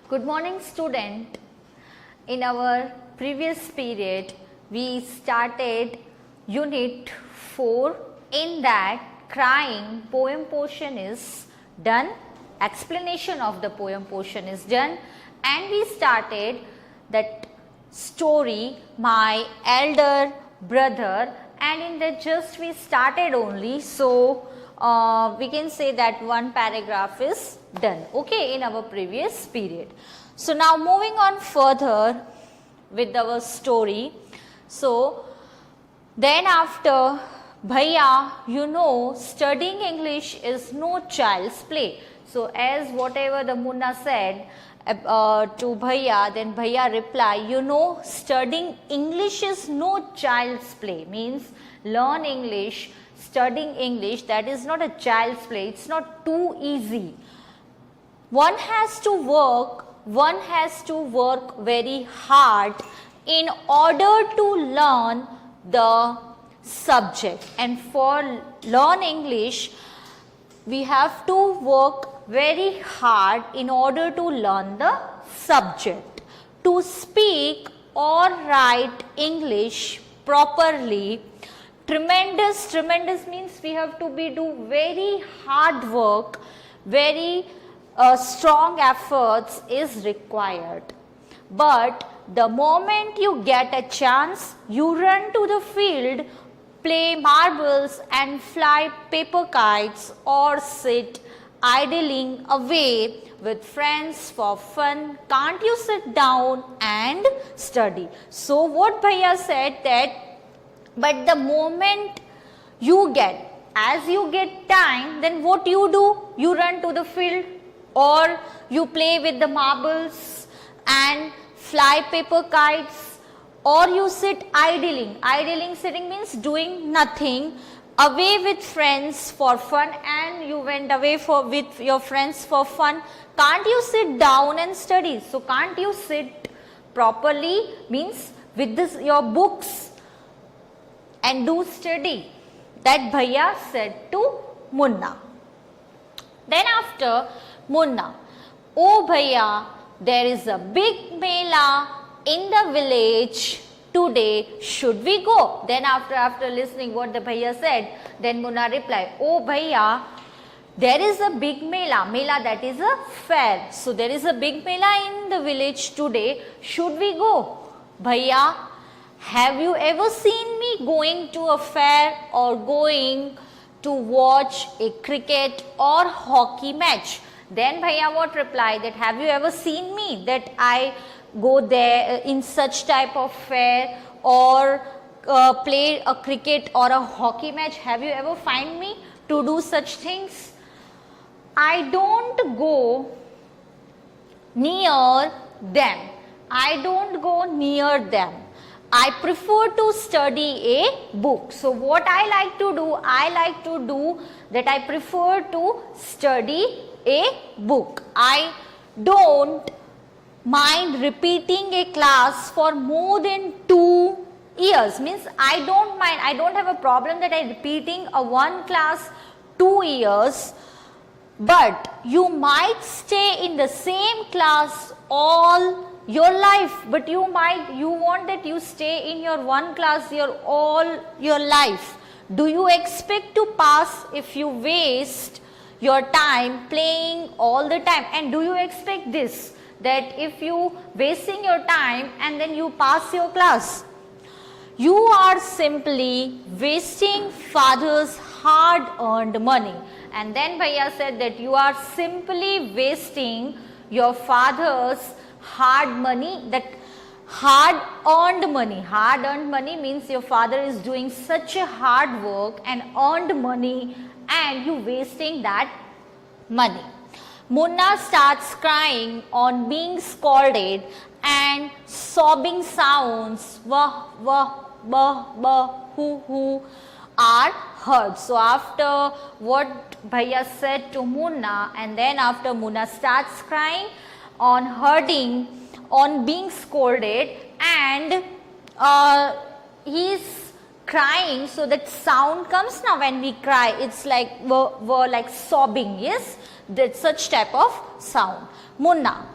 Good morning, student. In our previous period, we started unit 4. In that, crying poem portion is done, explanation of the poem portion is done, and we started that story, My Elder Brother, and in that just we started only. So, we can say that one paragraph is done, okay, in our previous period. So, now moving on further with our story. So, then after, Bhaiya, you know, studying English is no child's play. So, as whatever the Munna said to Bhaiya, then Bhaiya reply, you know, studying English is no child's play, means learn English, studying English, that is not a child's play, it's not too easy. One has to work very hard in order to learn the subject, and for learn English, we have to work very hard in order to learn the subject. To speak or write English properly, tremendous means we have to do very hard work, very strong efforts is required. But the moment you get a chance, you run to the field, play marbles and fly paper kites, or sit idling away with friends for fun. Can't you sit down and study? So what Bhaiya said that, but the moment you get, as you get time, then what you do? You run to the field, or you play with the marbles and fly paper kites, or you sit idling. Sitting means doing nothing, away with friends for fun, and you went away with your friends for fun. Can't you sit down and study? So can't you sit properly, means with your books and do study? That Bhaiya said to Munna. Then after, Munna, oh Bhaiya, there is a big mela in the village today, should we go? Then after listening what the Bhaiya said, then Munna replied, oh Bhaiya, there is a big mela, that is a fair. So there is a big mela in the village today, should we go? Bhaiya, have you ever seen me going to a fair or going to watch a cricket or hockey match? Then Bhaiya what replied, that have you ever seen me that I go there in such type of fair or play a cricket or a hockey match? Have you ever find me to do such things? I don't go near them. I prefer to study a book. So what I like to do that I prefer to study a book. I don't mind repeating a class for more than 2 years. Means I don't have a problem that I repeating a one class 2 years. But you might stay in the same class all your life, but you want that you stay in your one class all your life. Do you expect to pass if you waste your time playing all the time? And do you expect this, that if you wasting your time and then you pass your class? You are simply wasting father's hard earned money. And then Bhaiya said that you are simply wasting your father's hard money, that hard earned money. Hard earned money means your father is doing such a hard work and earned money, and you wasting that money. Munna starts crying on being scolded, and sobbing sounds, wah, wah, bah, bah, hoo, are heard. So after what Bhaiya said to Munna, and then after Munna starts crying on being scolded, and he's crying, so that sound comes now when we cry, it's like we're like sobbing, yes, that such type of sound. Munna,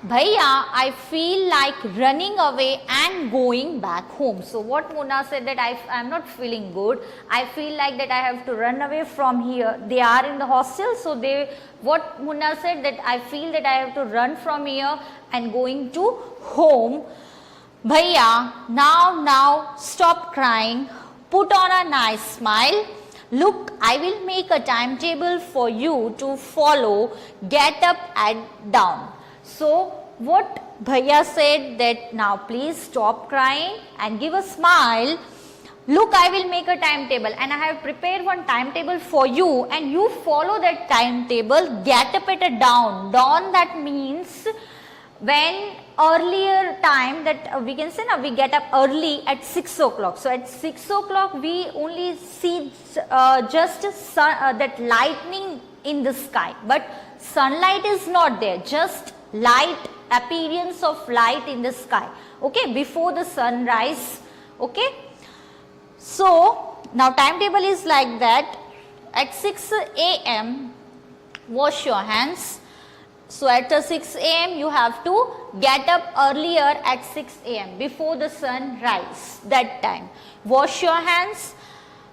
Bhaiya, I feel like running away and going back home. So what Munna said that I am not feeling good. I feel like that I have to run away from here. They are in the hostel. So what Munna said that I feel that I have to run from here and going to home. Bhaiya, now stop crying. Put on a nice smile. Look, I will make a timetable for you to follow. Get up and down. So what Bhaiya said that now please stop crying and give a smile. Look, I will make a timetable and I have prepared one timetable for you and you follow that timetable. Get up at a dawn. Dawn, that means when earlier time that we can say now we get up early at 6 o'clock. So at 6 o'clock we only see just that lightning in the sky, but sunlight is not there, just light, appearance of light in the sky, okay, before the sunrise, okay. So now timetable is like that. At 6 a.m. wash your hands. So at 6 a.m. you have to get up earlier at 6 a.m. before the sun rise. That time wash your hands,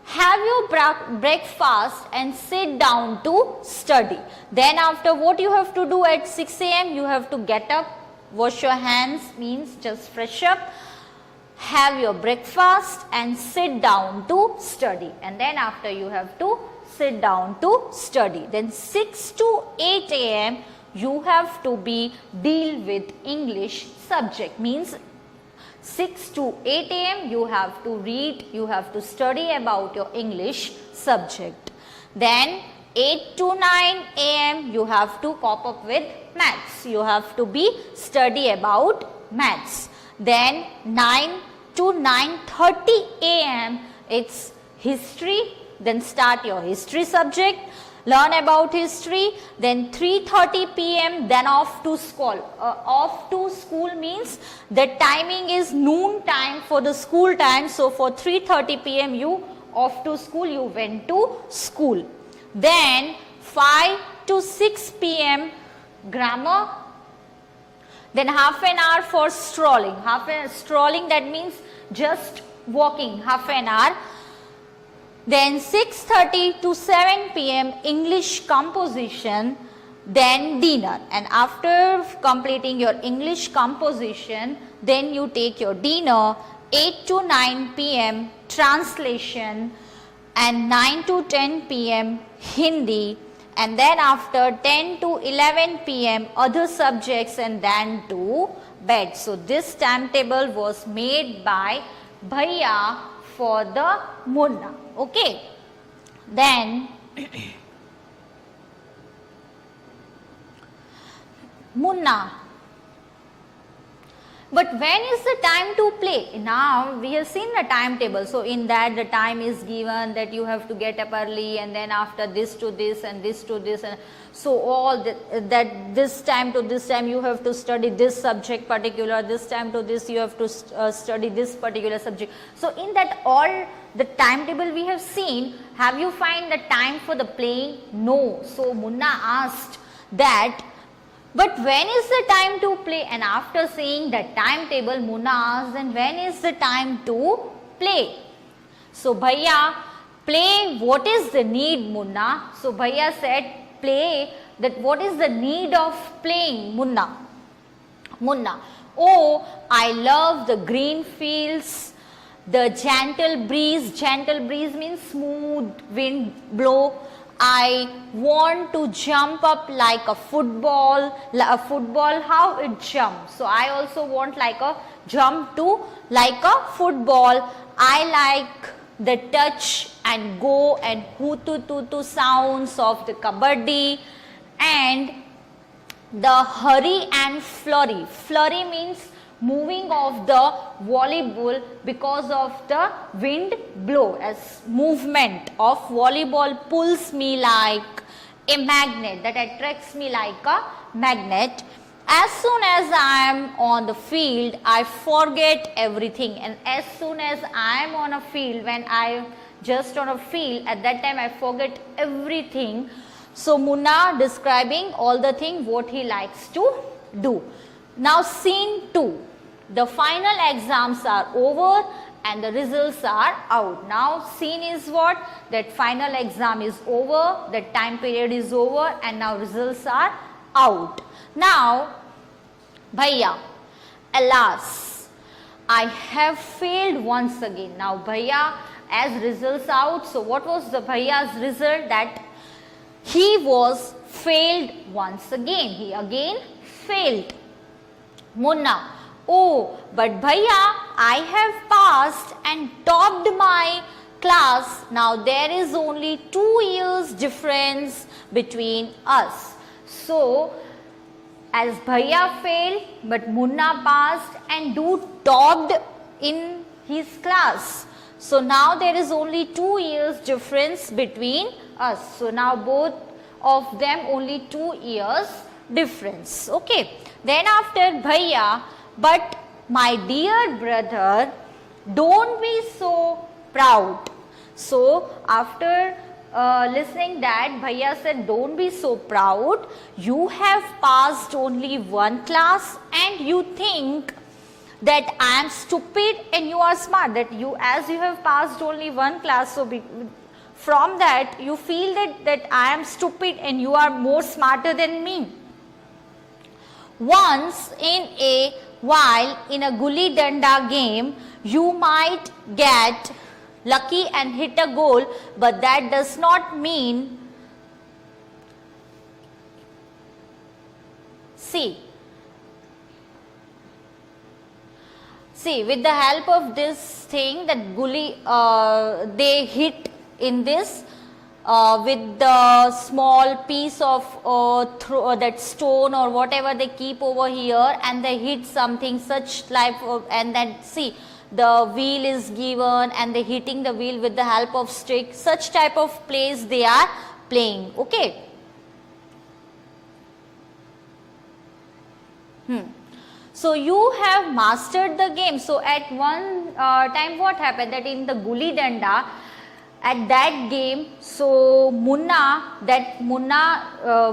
have your breakfast and sit down to study. Then after, what you have to do at 6 a.m. you have to get up, wash your hands, means just fresh up, have your breakfast and sit down to study. And then after you have to sit down to study. Then 6 to 8 a.m. you have to deal with English subject, means 6 to 8 a.m. you have to read, you have to study about your English subject. Then 8 to 9 a.m. you have to cope up with maths, you have to study about maths. Then 9 to 9:30 a.m. it's history, then start your history subject, learn about history. Then 3:30 p.m. then off to school. Off to school means the timing is noon time for the school time. So for 3:30 p.m. you off to school, you went to school. Then 5 to 6 p.m. grammar. Then half an hour for strolling. Strolling, that means just walking, half an hour. Then 6:30 to 7 p.m. English composition, then dinner. And after completing your English composition, then you take your dinner. 8 to 9 p.m. translation and 9 to 10 p.m. Hindi. And then after 10 to 11 p.m. other subjects and then to bed. So this timetable was made by Bhaiya for the Munna. Okay. Then Munna. But when is the time to play? Now we have seen the timetable. So in that the time is given that you have to get up early and then after this to this and this to this, and so all that this time to this time you have to study this subject particular, this time to this you have to study this particular subject. So in that all the timetable we have seen, have you find the time for the playing? No. So Munna asked that, but when is the time to play? And after seeing the timetable, Munna asked, then when is the time to play? So Bhaiya, play, what is the need, Munna? So Bhaiya said, play, that what is the need of playing, Munna? Munna, oh, I love the green fields, the gentle breeze means smooth wind blow. I want to jump up like a football, how it jumps. So I also want like a jump to like a football. I like the touch and go and hoo-tu-tu-tu sounds of the kabaddi and the hurry and flurry. Flurry means moving of the volleyball because of the wind blow, as movement of volleyball pulls me like a magnet, that attracts me like a magnet. As soon as I am on the field, I forget everything, and as soon as I am on a field, when I am just on a field, at that time I forget everything. So Munna describing all the things what he likes to do. Now scene 2. The final exams are over and the results are out. Now scene is what? That final exam is over, that time period is over, and now results are out. Now, Bhaiya, alas, I have failed once again. Now Bhaiya, as results out, so what was the Bhaiya's result? That he was failed once again. He again failed. Munna, oh, but Bhaiya, I have passed and topped my class. Now there is only 2 years difference between us. So, as Bhaiya failed, but Munna passed and topped in his class. So now there is only 2 years difference between us. So now both of them only 2 years difference. Okay. Then after Bhaiya, but my dear brother, don't be so proud. So after listening that, Bhaiya said, don't be so proud. You have passed only one class and you think that I am stupid and you are smart. That you, as you have passed only one class, so from that you feel that I am stupid and you are more smarter than me. Once in a while in a gulli danda game, you might get lucky and hit a goal, but that does not mean, see, with the help of this thing that gulli, they hit in this with the small piece of that stone or whatever they keep over here, and they hit something such type of, and then see the wheel is given and they hitting the wheel with the help of stick. Such type of plays they are playing. Okay. So you have mastered the game. So at one time what happened, that in the gulli danda, at that game, so Munna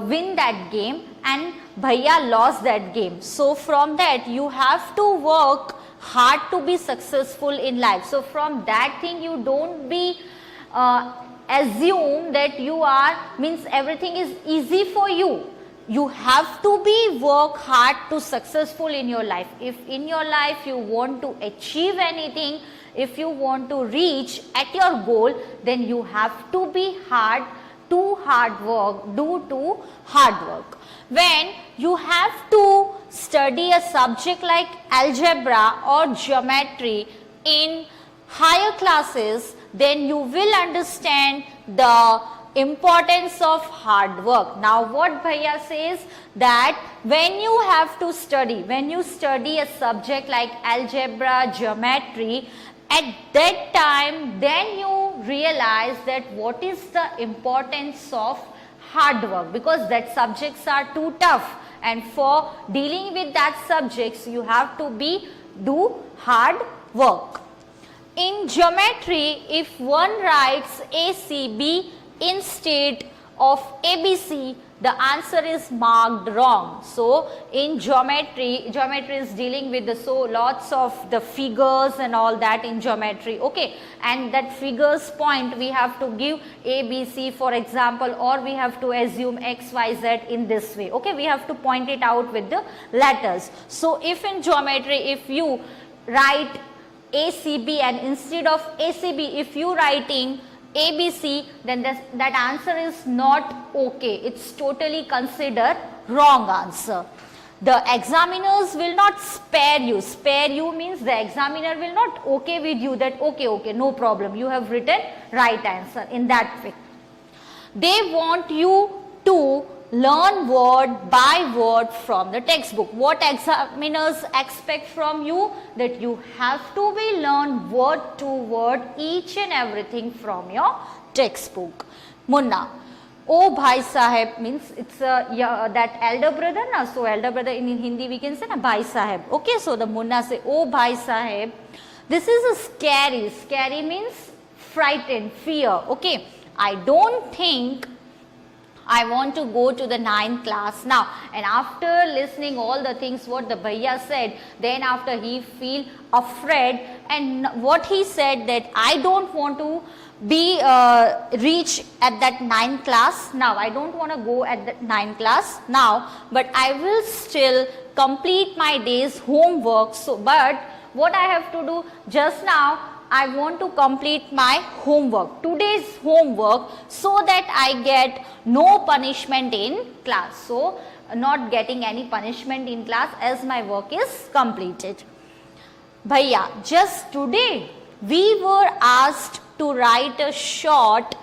win that game and Bhaiya lost that game. So from that you have to work hard to be successful in life. So from that thing you don't be assume that you are, means everything is easy for you. You have to be work hard to successful in your life. If in your life you want to achieve anything, if you want to reach at your goal, then you have to be hard to hard work, do hard work. When you have to study a subject like algebra or geometry in higher classes, then you will understand the importance of hard work. Now what Bhaiya says, that when you have to study, when you study a subject like algebra, geometry, at that time then you realize that what is the importance of hard work, because that subjects are too tough, and for dealing with that subjects you have to do hard work. In geometry, if one writes ACB instead of ABC, the answer is marked wrong. So in geometry is dealing with the lots of the figures and all that in geometry. Okay, and that figures point we have to give ABC for example, or we have to assume XYZ in this way. Okay, we have to point it out with the letters. So if in geometry, if you write ACB and instead of ACB if you writing ABC, then that answer is not okay. It's totally considered wrong answer. The examiners will not spare you. Spare you means the examiner will not okay with you that okay, no problem, you have written right answer in that way. They want you to learn word by word from the textbook. What examiners expect from you? That you have to be learn word to word each and everything from your textbook. Munna, oh bhai saheb means it's that elder brother na, so elder brother in Hindi we can say na bhai saheb. Okay, so the Munna say, oh bhai saheb, this is a scary means frightened, fear. Okay, I don't think I want to go to the 9th class now. And after listening all the things what the bhaiya said, then after he feel afraid, and what he said that I don't want to be reach at that 9th class now. I don't want to go at that 9th class now, but I will still complete my day's homework. So, but what I have to do just now, I want to complete my homework, today's homework, so that I get no punishment in class. So, not getting any punishment in class as my work is completed. Bhaiya, just today we were asked to write a short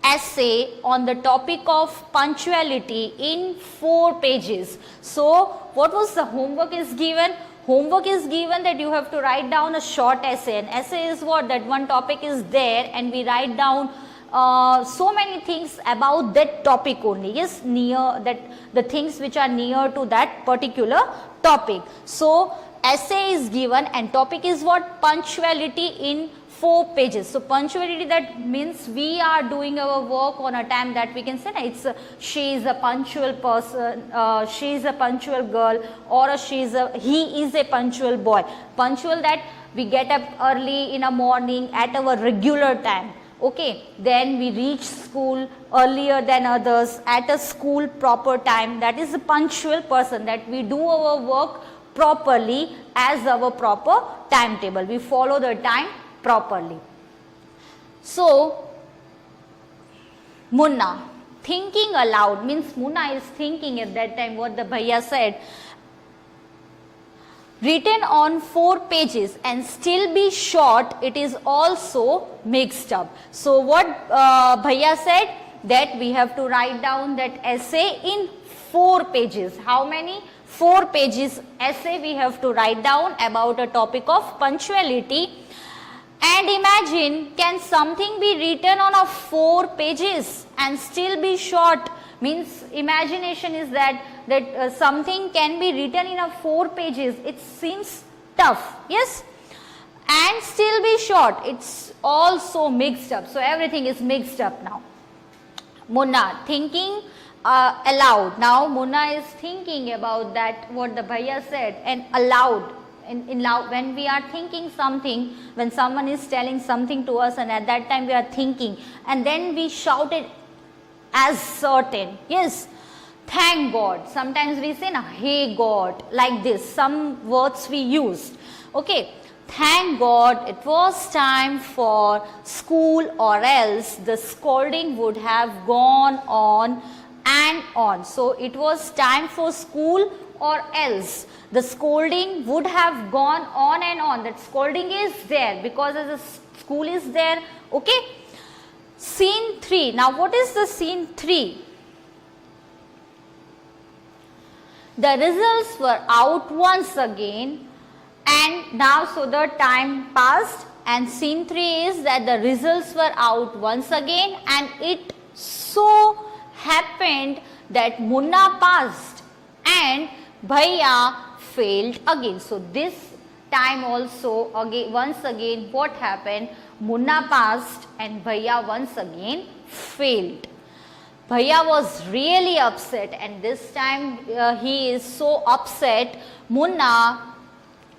essay on the topic of punctuality in 4 pages. So, what was the homework is given? Homework is given that you have to write down a short essay. An essay is what? That one topic is there and we write down so many things about that topic only. Yes, near that, the things which are near to that particular topic. So, essay is given and topic is what? Punctuality in 4 pages. So, punctuality, that means we are doing our work on a time that we can say it's she is a punctual person, she is a punctual girl, or he is a punctual boy. Punctual, that we get up early in a morning at our regular time. Okay, then we reach school earlier than others at a school proper time. That is a punctual person, that we do our work properly as our proper timetable. We follow the time properly. So, Munna, thinking aloud, means Munna is thinking at that time what the bhaiya said, written on 4 pages and still be short, it is also mixed up. So, what bhaiya said, that we have to write down that essay in 4 pages. How many? 4 pages essay we have to write down about a topic of punctuality. And imagine, can something be written on a 4 pages and still be short? Means imagination is that something can be written in a 4 pages. It seems tough, yes, and still be short. It's also mixed up. So everything is mixed up now. Munna, thinking aloud. Now Munna is thinking about that what the bhaiya said, and aloud. In loud, when we are thinking something, when someone is telling something to us and at that time we are thinking and then we shout it as certain. Yes, thank God. Sometimes we say, hey God, like this, some words we used. Okay, thank God it was time for school, or else the scolding would have gone on and on. So, it was time for school, or else the scolding would have gone on and on. That scolding is there because as a school is there. Okay. Scene 3. Now, what is the scene 3? The results were out once again, and now so the time passed, and scene 3 is that the results were out once again, and it so happened that Munna passed and Bhaiya failed again. So, this time also again, once again what happened? Munna passed and Bhaiya once again failed. Bhaiya was really upset, and this time he is so upset. Munna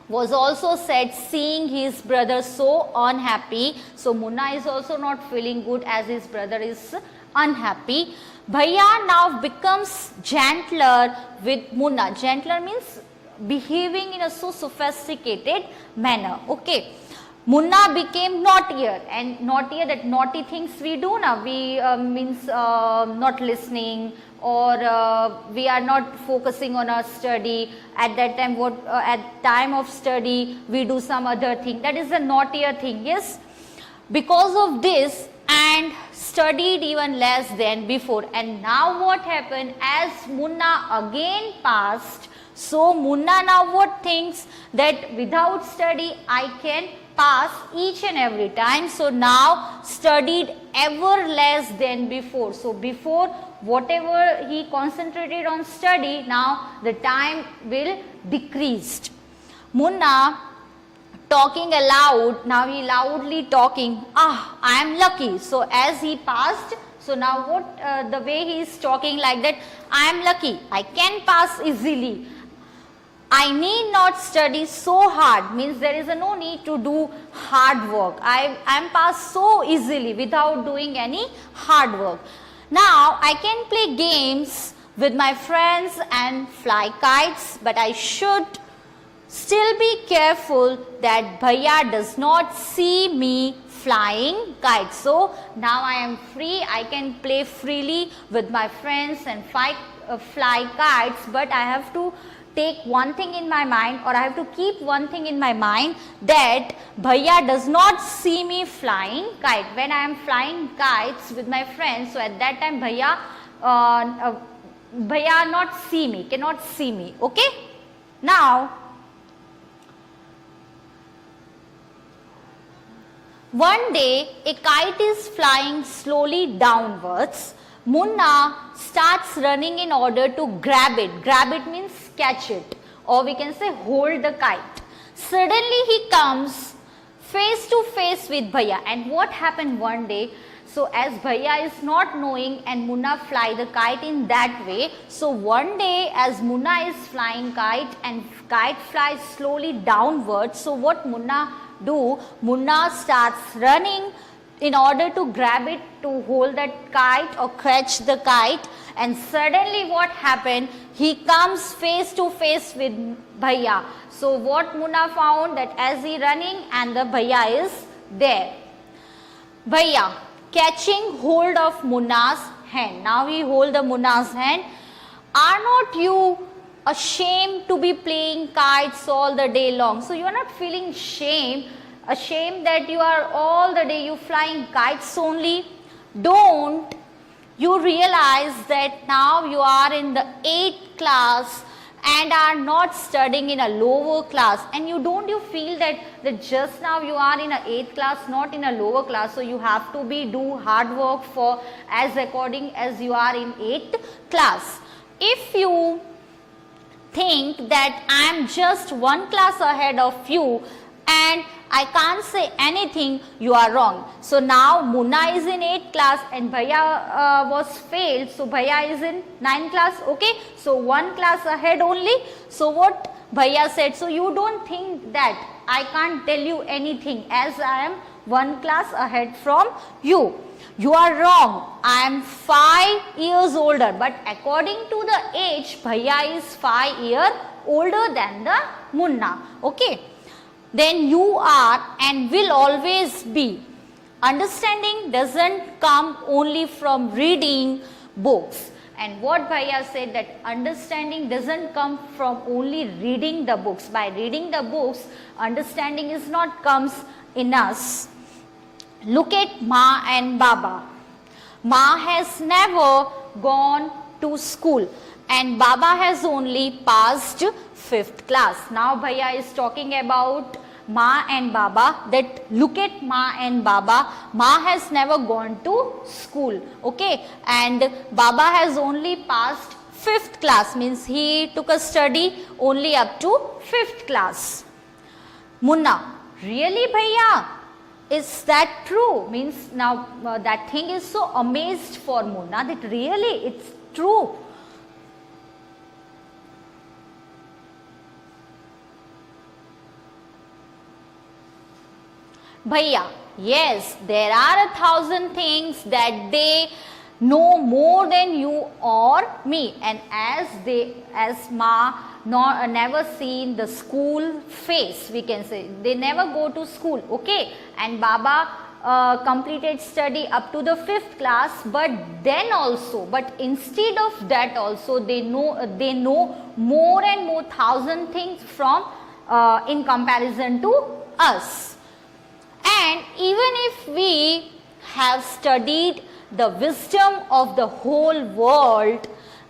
was also sad seeing his brother so unhappy. So, Munna is also not feeling good as his brother is unhappy. Bhaiya now becomes gentler with Munna. Gentler means behaving in a so sophisticated manner. Okay. Munna became naughtier, and naughtier, that naughty things we do now. We means not listening, or we are not focusing on our study. At that time, what at time of study we do some other thing. That is a naughtier thing. Yes. Because of this, and studied even less than before. And now what happened? As Munna again passed, so Munna now what thinks? That without study I can pass each and every time. So now studied ever less than before. So before, whatever he concentrated on study, now the time will decreased. Munna talking aloud, now he loudly talking, I am lucky. So as he passed, So now what the way he is talking like that, I am lucky, I can pass easily. I need not study so hard, means there is no need to do hard work. I am passed so easily without doing any hard work. Now I can play games with my friends and fly kites, but I should still be careful that Bhaiya does not see me flying kites. So now I am free, I can play freely with my friends and fly kites, but I have to take one thing in my mind, or I have to keep one thing in my mind, that Bhaiya does not see me flying kite. When I am flying kites with my friends, so at that time Bhaiya not see me, cannot see me. Okay. Now one day a kite is flying slowly downwards. Munna starts running in order to grab it. Grab it means catch it, or we can say hold the kite. Suddenly he comes face to face with Bhaiya. And what happened one day? So as Bhaiya is not knowing and Munna fly the kite in that way, so one day as Munna is flying kite and kite flies slowly downwards, so what Munna do? Munna starts running in order to grab it, to hold that kite or catch the kite, and suddenly what happened? He comes face to face with Bhaiya. So what Munna found, that as he running and the Bhaiya is there. Bhaiya catching hold of Munna's hand. Now he hold the Munna's hand. Are not you ashamed to be playing kites all the day long? So you are not feeling ashamed that you are all the day you flying kites only? Don't you realize that now you are in the 8th class and are not studying in a lower class? And you feel that just now you are in a 8th class, not in a lower class, so you have to do hard work for as according as you are in 8th class. If you think that I am just one class ahead of you and I can't say anything, you are wrong. So now Munna is in 8th class and Bhaiya was failed, so Bhaiya is in 9th class. Okay, so one class ahead only. So what Bhaiya said, so you don't think that I can't tell you anything as I am one class ahead from you. You are wrong. I am 5 years older, but according to the age, Bhaiya is 5 years older than the Munna. Okay. Then you are and will always be. Understanding doesn't come only from reading books. And what Bhaiya said, that understanding doesn't come from only reading the books. By reading the books, understanding is not comes in us. Look at Ma and Baba. Ma has never gone to school and Baba has only passed 5th class. Now Bhaiya is talking about Ma and Baba, that look at Ma and Baba. Ma has never gone to school, okay, and Baba has only passed 5th class, means he took a study only up to 5th class. Munna, really Bhaiya? Is that true? Means now that thing is so amazed for Munna that really it's true. Bhaiya, yes, there are 1,000 things that they know more than you or me, and as Ma never seen the school face, we can say they never go to school, okay, and Baba completed study up to the 5th class, but instead of that also they know more and more 1,000 things from in comparison to us. And even if we have studied the wisdom of the whole world,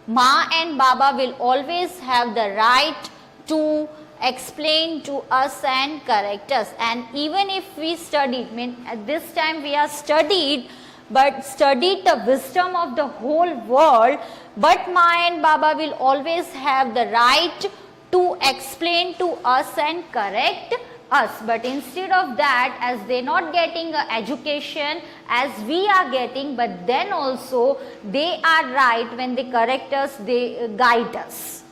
Ma and Baba will always have the right to explain to us and correct us. And even if we studied, at this time we are studied the wisdom of the whole world, but Ma and Baba will always have the right to explain to us and correct us, but instead of that, as they not getting education as we are getting, but then also they are right when they correct us, they guide us.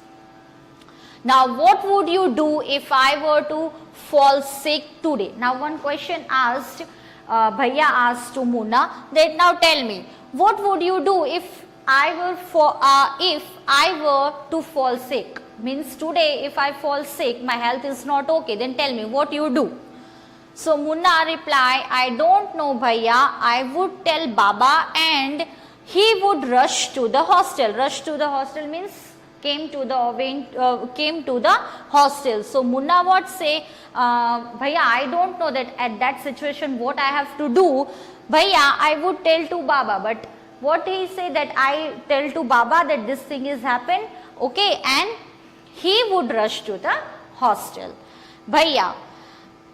Now what would you do if I were to fall sick today? Now one question asked, Bhaiya asked to Munna, that now tell me, what would you do if I were to fall sick? Means today if I fall sick, my health is not okay, then tell me what you do. So Munna reply, I don't know Bhaiya, I would tell Baba and he would rush to the hostel. Rush to the hostel means came to the hostel. So Munna what say, Bhaiya, I don't know that at that situation what I have to do. Bhaiya, I would tell to Baba, but what he say that I tell to Baba that this thing is happened, okay, and he would rush to the hostel. Bhaiya,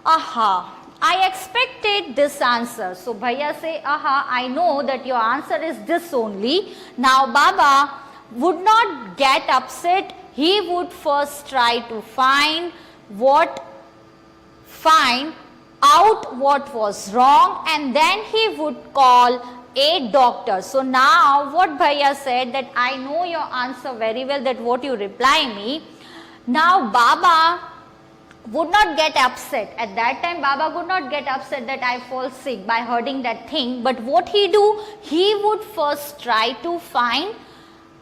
aha, I expected this answer. So Bhaiya say, aha, I know that your answer is this only. Now Baba would not get upset. He would first try to find out what was wrong, and then he would call a doctor. So now what Bhaiya said, that I know your answer very well, that what you reply me. Now Baba would not get upset. At that time Baba would not get upset that I fall sick by hearing that thing. But what he do? He would first try to find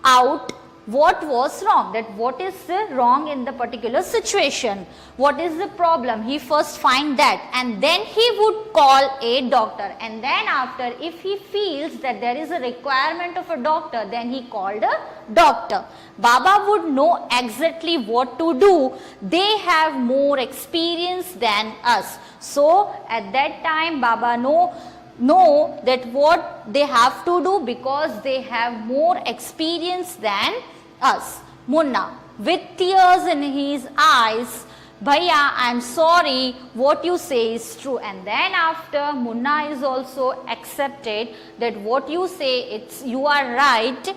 out what was wrong, that what is the wrong in the particular situation, what is the problem. He first find that, and then he would call a doctor, and then after, if he feels that there is a requirement of a doctor, then he called a doctor. Baba would know exactly what to do. They have more experience than us. So at that time Baba know that what they have to do, because they have more experience than us. Munna, with tears in his eyes, Bhaiya, I am sorry, what you say is true. And then after, Munna is also accepted that what you say, you are right.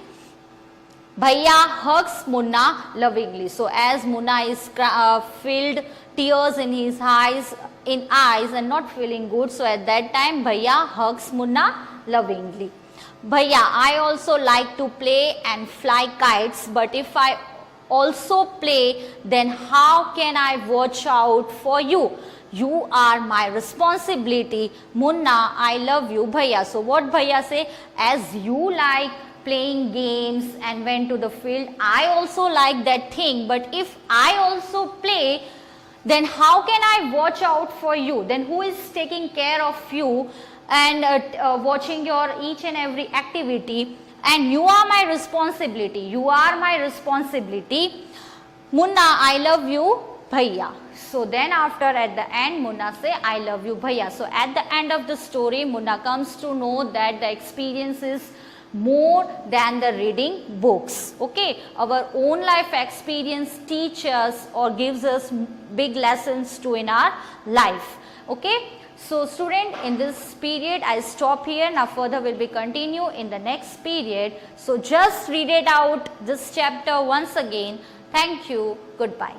Bhaiya hugs Munna lovingly. So as Munna is filled tears in his eyes and not feeling good, so at that time Bhaiya hugs Munna lovingly. Bhaiya, I also like to play and fly kites, but if I also play, then how can I watch out for you? You are my responsibility. Munna, I love you. Bhaiya. So what Bhaiya say? As you like playing games and went to the field, I also like that thing, but if I also play, then how can I watch out for you? Then who is taking care of you and watching your each and every activity? And you are my responsibility. You are my responsibility. Munna, I love you, Bhaiya. So then after, at the end, Munna say, I love you, Bhaiya. So at the end of the story, Munna comes to know that the experience is more than the reading books. Okay, our own life experience teaches or gives us big lessons too in our life. Okay, so student, in this period I stop here. Now further will be continue in the next period. So just read it out, this chapter once again. Thank you. Goodbye.